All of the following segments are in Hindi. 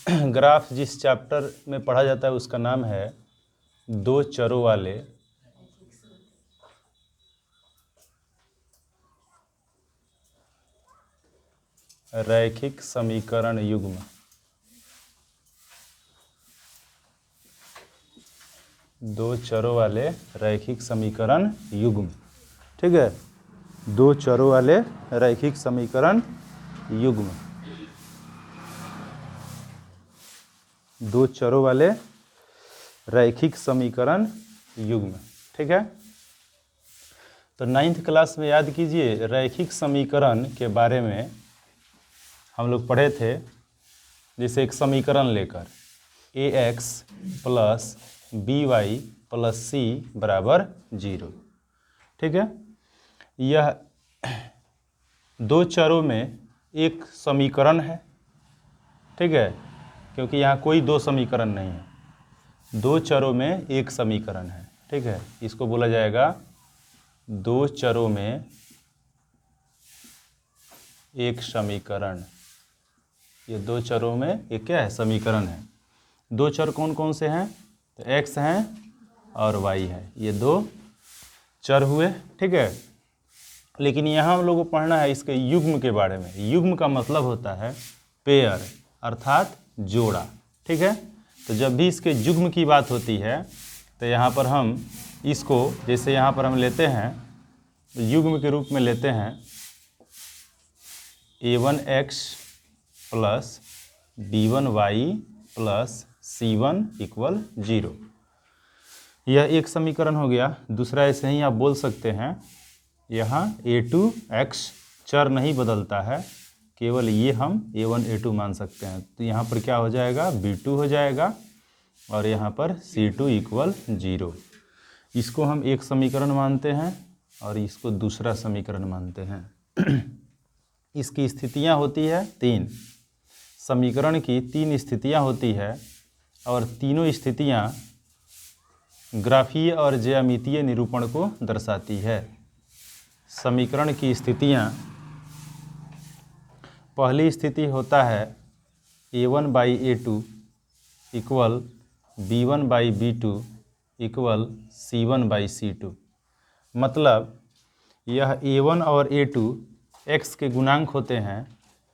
ग्राफ जिस चैप्टर में पढ़ा जाता है उसका नाम है दो चरों वाले रैखिक समीकरण युग्म। दो चरों वाले रैखिक समीकरण युग्म, ठीक है। दो चरों वाले रैखिक समीकरण युग्म, दो चरों वाले रैखिक समीकरण युग्म, ठीक है। तो 9th क्लास में याद कीजिए, रैखिक समीकरण के बारे में हम लोग पढ़े थे। जैसे एक समीकरण लेकर ax plus by plus c बराबर 0, ठीक है। यह दो चरों में एक समीकरण है, ठीक है, क्योंकि यहाँ कोई दो समीकरण नहीं है। दो चरों में एक समीकरण है, ठीक है। इसको बोला जाएगा दो चरों में एक समीकरण। ये दो चरों में एक क्या है, समीकरण है। दो चर कौन कौन से हैं, तो x हैं और y है, ये दो चर हुए, ठीक है। लेकिन यहाँ हम लोग को पढ़ना है इसके युग्म के बारे में। युग्म का मतलब होता है पेयर, अर्थात जोड़ा, ठीक है। तो जब भी इसके युग्म की बात होती है तो यहाँ पर हम इसको, जैसे यहाँ पर हम लेते हैं युग्म के रूप में लेते हैं a1x plus b1y plus c1 equal 0। यह एक समीकरण हो गया। दूसरा ऐसे ही आप बोल सकते हैं, यहाँ a2x चर नहीं बदलता है, केवल ये हम a1 a2 मान सकते हैं। तो यहाँ पर क्या हो जाएगा, b2 हो जाएगा और यहाँ पर c2 इक्वल 0। इसको हम एक समीकरण मानते हैं और इसको दूसरा समीकरण मानते हैं। इसकी स्थितियाँ होती है 3। समीकरण की 3 स्थितियाँ होती है और तीनों स्थितियाँ ग्राफीय और ज्यामितीय निरूपण को दर्शाती है। समीकरण की स्थितियाँ, पहली स्थिति होता है a1 by a2 equal b1 by b2 equal c1 by c2। मतलब यह a1 और a2 x के गुणांक होते हैं,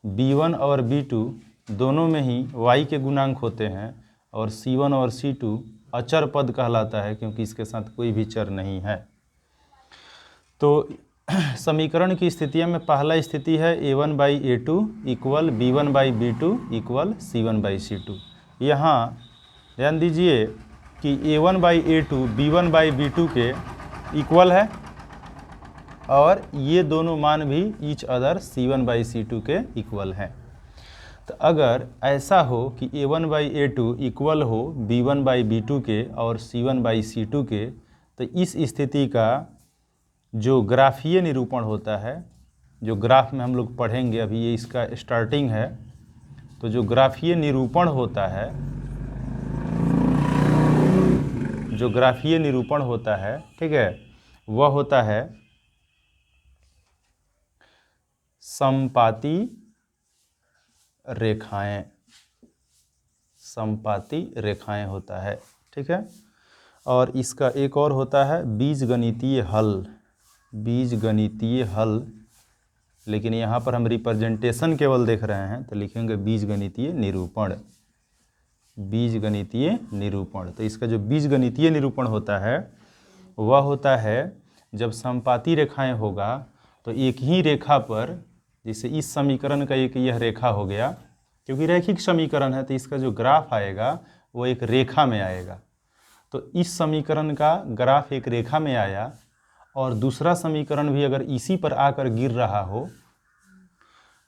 b1 और b2 दोनों में ही y के गुणांक होते हैं और c1 और c2 अचर पद कहलाता है क्योंकि इसके साथ कोई भी चर नहीं है। तो समीकरण की स्थितियों में पहला स्थिति है a1 by a2 equal b1 by b2 equal c1 by c2। यहाँ ध्यान दीजिए कि a1 by a2 b1 by b2 के इक्वल है और ये दोनों मान भी each other c1 by c2 के इक्वल हैं। तो अगर ऐसा हो कि a1 बाई a2 इक्वल हो b1 बाई b2 के और c1 बाई c2 के, तो इस स्थिति का जो ग्राफीय निरूपण होता है, जो ग्राफ में हम लोग पढ़ेंगे, अभी ये इसका स्टार्टिंग है, तो जो ग्राफीय निरूपण होता है, जो ग्राफीय निरूपण होता है, ठीक है, वह होता है समपाती रेखाएं। समपाती रेखाएं होता है, ठीक है। और इसका एक और होता है बीजगणितीय हल। बीजगणितीय हल, लेकिन यहाँ पर हम रिप्रेजेंटेशन केवल देख रहे हैं तो लिखेंगे बीजगणितीय निरूपण। बीजगणितीय निरूपण, तो इसका जो बीजगणितीय निरूपण होता है वह होता है जब समपाती रेखाएं होगा तो एक ही रेखा पर, जैसे इस समीकरण का एक यह रेखा हो गया, क्योंकि रैखिक समीकरण है तो इसका जो ग्राफ आएगा वो एक रेखा में आएगा। तो इस समीकरण का ग्राफ एक रेखा में आया और दूसरा समीकरण भी अगर इसी पर आकर गिर रहा हो,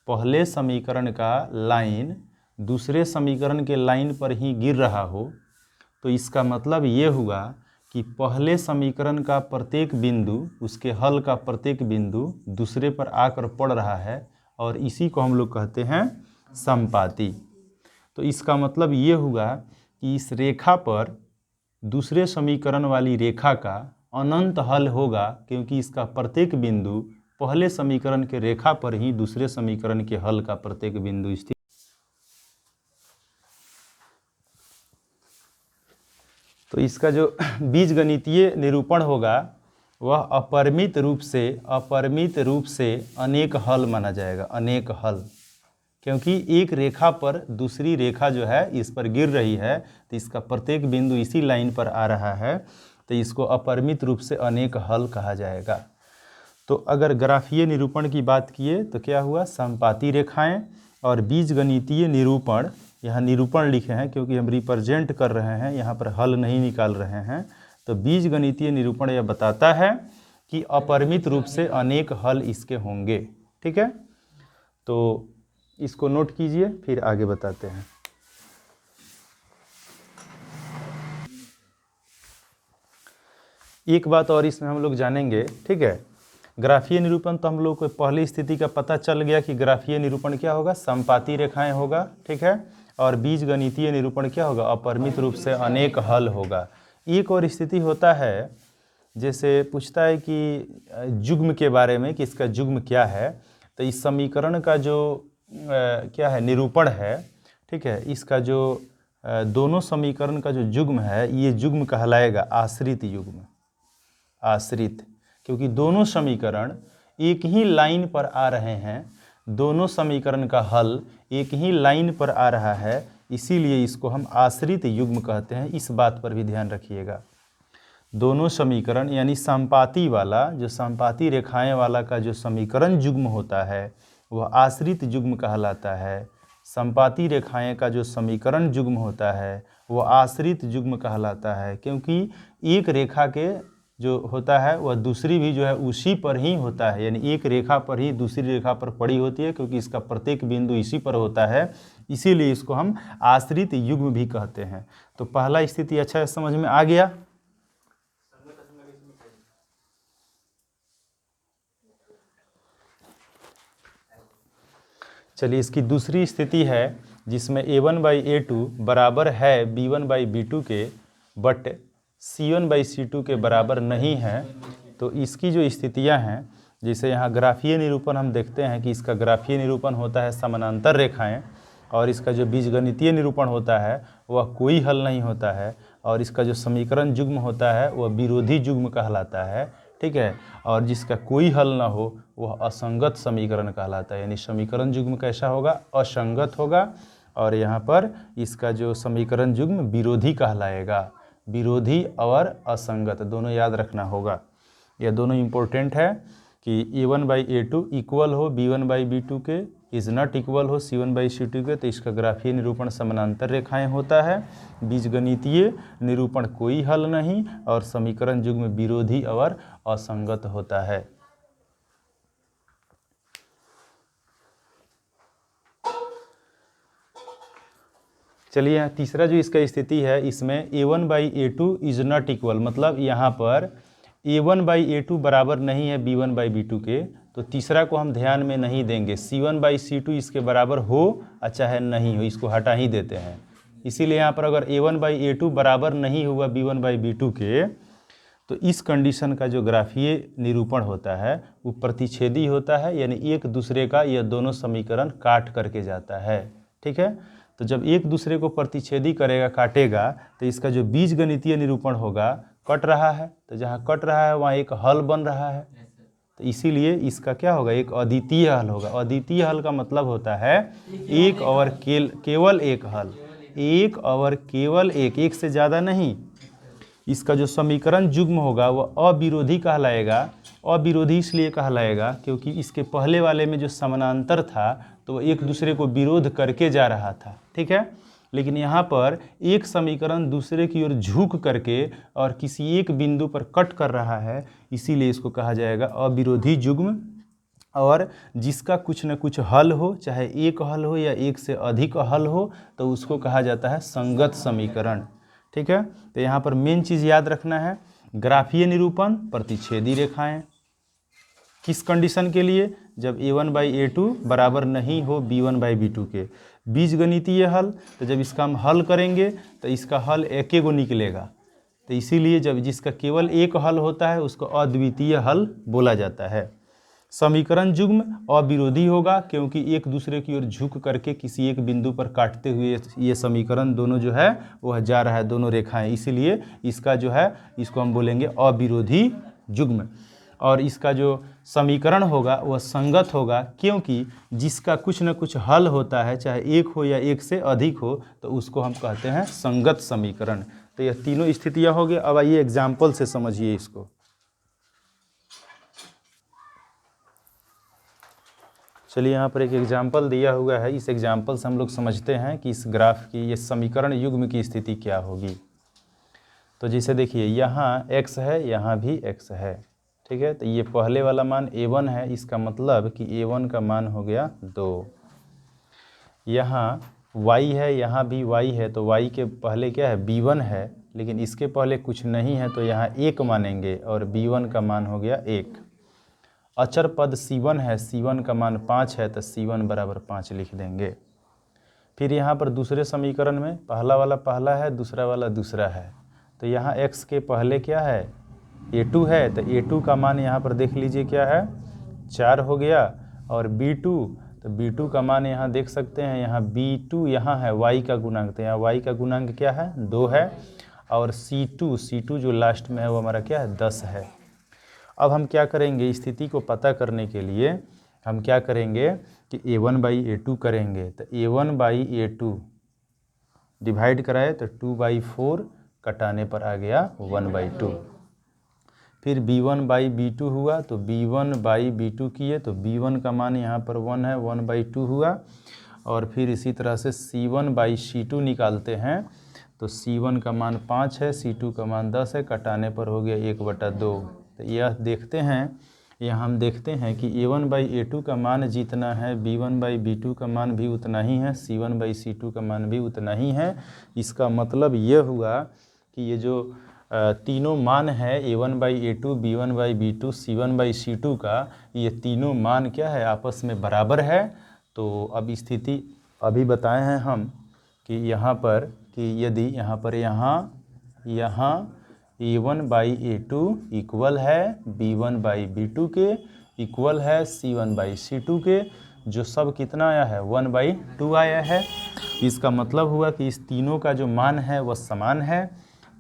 पहले समीकरण का लाइन दूसरे समीकरण के लाइन पर ही गिर रहा हो, तो इसका मतलब ये हुआ कि पहले समीकरण का प्रत्येक बिंदु, उसके हल का प्रत्येक बिंदु दूसरे पर आकर पड़ रहा है और इसी को हम लोग कहते हैं समपाती। तो इसका मतलब ये हुआ कि इस रेखा पर दूसरे समीकरण वाली रेखा का अनंत हल होगा, क्योंकि इसका प्रत्येक बिंदु पहले समीकरण के रेखा पर ही दूसरे समीकरण के हल का प्रत्येक बिंदु स्थित। तो इसका जो बीजगणितीय निरूपण होगा वह अपरिमित रूप से अनेक हल माना जाएगा, अनेक हल। क्योंकि एक रेखा पर दूसरी रेखा जो है इस पर गिर रही है, तो इसका प्रत्येक बिंदु इसी लाइन पर आ रहा है, तो इसको अपरिमित रूप से अनेक हल कहा जाएगा। तो अगर ग्राफीय निरूपण की बात किए तो क्या हुआ, समपाती रेखाएं और बीजगणितीय निरूपण, यहाँ निरूपण लिखे हैं क्योंकि हम रिप्रेजेंट कर रहे हैं, यहाँ पर हल नहीं निकाल रहे हैं। तो बीजगणितीय निरूपण यह बताता है कि अपरिमित रूप से अनेक हल इसके होंगे। ठीक है, तो इसको नोट कीजिए, फिर आगे बताते हैं। एक बात और इसमें हम लोग जानेंगे, ठीक है। ग्राफीय निरूपण तो हम लोग को पहली स्थिति का पता चल गया कि ग्राफीय निरूपण क्या होगा, समपाती रेखाएं होगा, ठीक है। और बीजगणितीय निरूपण क्या होगा, अपरिमित रूप से अनेक हल होगा। एक और स्थिति होता है, जैसे पूछता है कि युग्म के बारे में कि इसका युग्म क्या है, तो इस समीकरण का जो क्या है निरूपण है, ठीक है, इसका जो दोनों समीकरण का जो युग्म है, ये युग्म कहलाएगा आश्रित युग्म, आश्रित। क्योंकि दोनों समीकरण एक ही लाइन पर आ रहे हैं, दोनों समीकरण का हल एक ही लाइन पर आ रहा है, इसीलिए इसको हम आश्रित युग्म कहते हैं। इस बात पर भी ध्यान रखिएगा। दोनों समीकरण यानी समपाती वाला, जो समपाती रेखाएं वाला का जो समीकरण युग्म होता है वह आश्रित युग्म कहलाता है। समपाती रेखाएं का जो समीकरण युग्म होता है वह आश्रित युग्म कहलाता है, क्योंकि एक रेखा के जो होता है वह दूसरी भी जो है उसी पर ही होता है, यानी एक रेखा पर ही दूसरी रेखा पर पड़ी होती है, क्योंकि इसका प्रत्येक बिंदु इसी पर होता है, इसीलिए इसको हम आश्रित युग्म भी कहते हैं। तो पहला स्थिति अच्छा समझ में आ गया। चलिए, इसकी दूसरी स्थिति है जिसमें a1/a2 बराबर है b1/b2 के, बट c1/c2 के बराबर नहीं है। तो इसकी जो स्थितियां हैं, जैसे यहाँ ग्राफीय निरूपण हम देखते हैं कि इसका ग्राफीय निरूपण होता है समानांतर रेखाएं, और इसका जो बीजगणितीय निरूपण होता है वह कोई हल नहीं होता है, और इसका जो समीकरण युग्म होता है वह विरोधी युग्म कहलाता है, ठीक है। और जिसका कोई हल ना हो वह असंगत समीकरण कहलाता है, यानी समीकरण युग्म कैसा होगा, असंगत होगा। और यहाँ पर इसका जो समीकरण युग्म विरोधी कहलाएगा, विरोधी और असंगत दोनों याद रखना होगा। यह दोनों इम्पोर्टेंट है कि a1/a2 इक्वल हो b1/b2 के, इज नॉट इक्वल हो c1/c2 के, तो इसका ग्राफीय निरूपण समानांतर रेखाएं होता है, बीजगणितीय निरूपण कोई हल नहीं, और समीकरण युग्म विरोधी और असंगत होता है। चलिए, यहाँ तीसरा जो इसका स्थिति है, इसमें a1/a2 इज नॉट इक्वल, मतलब यहाँ पर a1/a2 बराबर नहीं है b1/b2 के, तो तीसरा को हम ध्यान में नहीं देंगे। c1/c2 इसके बराबर हो चाहे नहीं हो, इसको हटा ही देते हैं। इसीलिए यहाँ पर अगर a1/a2 बराबर नहीं हुआ b1/b2 के, तो इस कंडीशन का जो ग्राफीय निरूपण होता है वो प्रतिच्छेदी होता है, यानी एक दूसरे का यह दोनों समीकरण काट करके जाता है, ठीक है। तो जब एक दूसरे को प्रतिच्छेदी करेगा, काटेगा, तो इसका जो बीजगणितीय निरूपण होगा, कट रहा है, तो जहाँ कट रहा है वहाँ एक हल बन रहा है, तो इसीलिए इसका क्या होगा, एक अद्वितीय हल होगा। अद्वितीय हल का मतलब होता है एक और केवल एक हल, एक और केवल एक से ज़्यादा नहीं। इसका जो समीकरण युग्म होगा वह अविरोधी कहलाएगा। अविरोधी इसलिए कहलाएगा क्योंकि इसके पहले वाले में जो समानांतर था तो एक दूसरे को विरोध करके जा रहा था, ठीक है। लेकिन यहाँ पर एक समीकरण दूसरे की ओर झुक करके और किसी एक बिंदु पर कट कर रहा है, इसीलिए इसको कहा जाएगा अविरोधी युग्म। और जिसका कुछ न कुछ हल हो, चाहे एक हल हो या एक से अधिक हल हो, तो उसको कहा जाता है संगत समीकरण, ठीक है। तो यहाँ पर मेन चीज़ याद रखना है, ग्राफीय निरूपण प्रतिच्छेदी रेखाएं, किस कंडीशन के लिए, जब a1/a2 बराबर नहीं हो b1/b2 के। बीजगणितीय हल, तो जब इसका हम हल करेंगे तो इसका हल एक गो निकलेगा, तो इसीलिए जब जिसका केवल एक हल होता है उसको अद्वितीय हल बोला जाता है। समीकरण युग्म अविरोधी होगा क्योंकि एक दूसरे की ओर झुक करके किसी एक बिंदु पर काटते हुए ये समीकरण दोनों जो है वह जा रहा है, दोनों रेखाएं, इसीलिए इसका जो है इसको हम बोलेंगे अविरोधी युग्म। और इसका जो समीकरण होगा वह संगत होगा क्योंकि जिसका कुछ न कुछ हल होता है, चाहे एक हो या एक से अधिक हो, तो उसको हम कहते हैं संगत समीकरण। तो यह तीनों स्थितियां हो गई। अब आइए एग्जाम्पल से समझिए इसको। चलिए यहाँ पर एक एग्जाम्पल दिया हुआ है, इस एग्जाम्पल से हम लोग समझते हैं कि इस ग्राफ की ये समीकरण युग्म की स्थिति क्या होगी। तो जैसे देखिए यहाँ x है, यहाँ भी x है, ठीक है। तो ये पहले वाला मान a1 है, इसका मतलब कि a1 का मान हो गया 2। यहाँ y है, यहाँ भी y है, तो y के पहले क्या है b1 है, लेकिन इसके पहले कुछ नहीं है तो यहाँ 1 मानेंगे और b1 का मान हो गया 1। अचर पद c1 है, c1 का मान 5 है, तो c1 बराबर 5 लिख देंगे। फिर यहाँ पर दूसरे समीकरण में पहला वाला पहला है, दूसरा वाला दूसरा है, तो यहाँ x के पहले क्या है a2 है, तो a2 का मान यहाँ पर देख लीजिए क्या है 4 हो गया। और b2, तो b2 का मान यहाँ देख सकते हैं, यहाँ b2 यहाँ है y का गुणांक, तो यहाँ y का गुणांक क्या है 2 है। और c2 जो लास्ट में है वो हमारा क्या है 10 है। अब हम क्या करेंगे, स्थिति को पता करने के लिए हम क्या करेंगे कि a1/a2 करेंगे। तो a1/a2 डिवाइड कराए तो 2/4, कटाने पर आ गया 1/2। फिर b1/b2 हुआ, तो b1/b2 किए तो b1 का मान यहाँ पर 1 है, 1/2 हुआ। और फिर इसी तरह से c1/c2 निकालते हैं, तो c1 का मान 5 है, c2 का मान 10 है, कटाने पर हो गया 1/2। तो यह देखते हैं, यहाँ हम देखते हैं कि a1/a2 का मान जितना है b1/b2 का मान भी उतना ही है, c1/c2 का मान भी उतना ही है। इसका मतलब ये हुआ कि ये जो तीनों मान है a1/a2, b1/b2, c1/c2 का, ये तीनों मान क्या है आपस में बराबर है। तो अब स्थिति अभी बताए हैं हम कि यहाँ पर कि यदि यहाँ पर यहाँ a1/a2 इक्वल है b1/b2 के, इक्वल है c1/c2 के, जो सब कितना आया है 1/2 आया है। इसका मतलब हुआ कि इस तीनों का जो मान है वह समान है।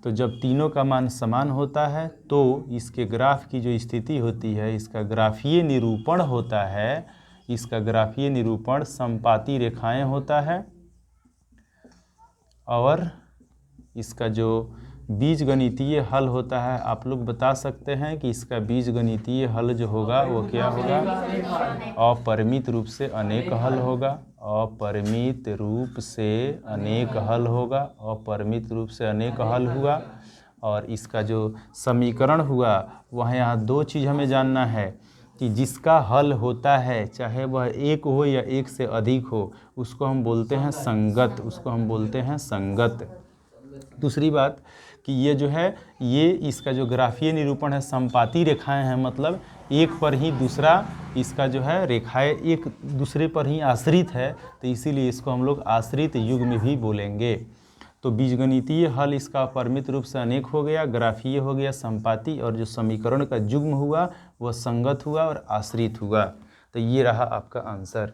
तो जब तीनों का मान समान होता है तो इसके ग्राफ की जो स्थिति होती है, इसका ग्राफीय निरूपण होता है, इसका ग्राफीय निरूपण समपाती रेखाएं होता है। और इसका जो बीजगणितीय हल होता है, आप लोग बता सकते हैं कि इसका बीजगणितीय हल जो होगा वो क्या होगा, अपरिमित रूप से अनेक हल होगा, अपरिमित रूप से अनेक हल होगा, अपरिमित रूप से अनेक हल हुआ। और इसका जो समीकरण हुआ वह यहाँ दो चीज़ हमें जानना है कि जिसका हल होता है चाहे वह एक हो या एक से अधिक हो, उसको हम बोलते हैं संगत, उसको हम बोलते हैं संगत। दूसरी बात कि ये जो है ये इसका जो ग्राफीय निरूपण है समपाती रेखाएं हैं, मतलब एक पर ही दूसरा इसका जो है रेखाएं एक दूसरे पर ही आश्रित है, तो इसीलिए इसको हम लोग आश्रित युग्म भी बोलेंगे। तो बीजगणितीय हल इसका अपरिमित रूप से अनेक हो गया, ग्राफीय हो गया समपाती, और जो समीकरण का युग्म हुआ वह संगत हुआ और आश्रित हुआ। तो ये रहा आपका आंसर।